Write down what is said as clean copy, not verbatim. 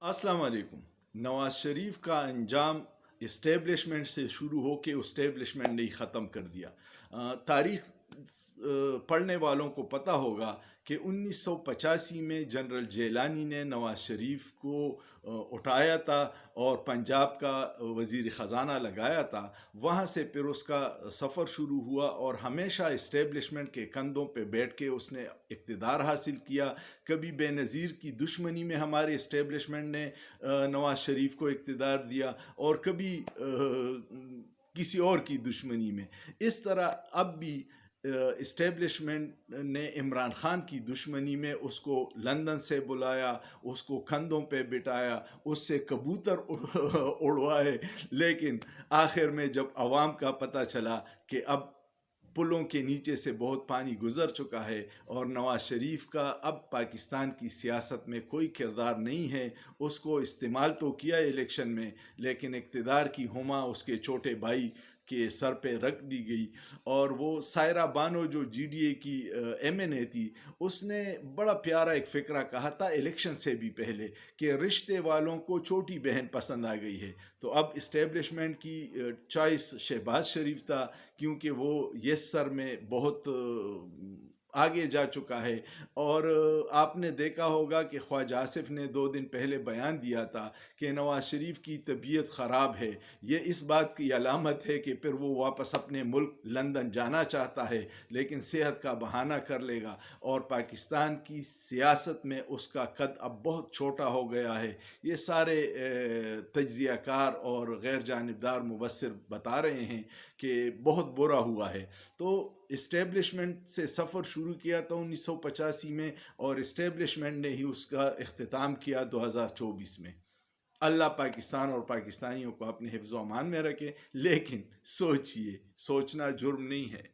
अस्सलाम वालेकुम। नवाज शरीफ का अंजाम इस्टेब्लिशमेंट से शुरू हो के इस्टेब्लिशमेंट ने ही ख़त्म कर दिया। तारीख़ पढ़ने वालों को पता होगा कि 1985 में जनरल जेलानी ने नवाज शरीफ को उठाया था और पंजाब का वज़ीर ख़ज़ाना लगाया था। वहाँ से फिर उसका सफ़र शुरू हुआ और हमेशा इस्टेब्लिशमेंट के कंधों पे बैठ के उसने इक़्तिदार हासिल किया। कभी बेनज़ीर की दुश्मनी में हमारे इस्टेब्लिशमेंट ने नवाज शरीफ को इक़्तिदार दिया और कभी किसी और की दुश्मनी में। इस तरह अब भी इस्टेब्लिशमेंट ने इमरान ख़ान की दुश्मनी में उसको लंदन से बुलाया, उसको कंधों पे बिठाया, उससे कबूतर उड़वाए, लेकिन आखिर में जब आवाम का पता चला कि अब पुलों के नीचे से बहुत पानी गुज़र चुका है और नवाज शरीफ का अब पाकिस्तान की सियासत में कोई किरदार नहीं है, उसको इस्तेमाल तो किया इलेक्शन में, लेकिन इक़्तिदार की हुमा उसके छोटे भाई के सर पे रख दी गई। और वो सायरा बानो जो जीडीए की एमएनए थी, उसने बड़ा प्यारा एक फ़िक्रा कहा था इलेक्शन से भी पहले कि रिश्ते वालों को छोटी बहन पसंद आ गई है। तो अब इस्टेब्लिशमेंट की चॉइस शहबाज शरीफ था, क्योंकि वो यस सर में बहुत आगे जा चुका है। और आपने देखा होगा कि ख्वाजा आसिफ ने 2 दिन पहले बयान दिया था कि नवाज शरीफ की तबीयत ख़राब है। ये इस बात की अलामत है कि फिर वो वापस अपने मुल्क लंदन जाना चाहता है, लेकिन सेहत का बहाना कर लेगा और पाकिस्तान की सियासत में उसका कद अब बहुत छोटा हो गया है। ये सारे तज्ज़ियाकार और गैर जानिबदार मुबस्सिर बता रहे हैं कि बहुत बुरा हुआ है। तो इस्टेब्लिशमेंट से सफ़र शुरू किया था 1985 में और इस्टेब्लिशमेंट ने ही उसका इख्तिताम किया 2024 में। अल्लाह पाकिस्तान और पाकिस्तानियों को अपने हिफ्ज़ व अमान में रखे, लेकिन सोचिए, सोचना जुर्म नहीं है।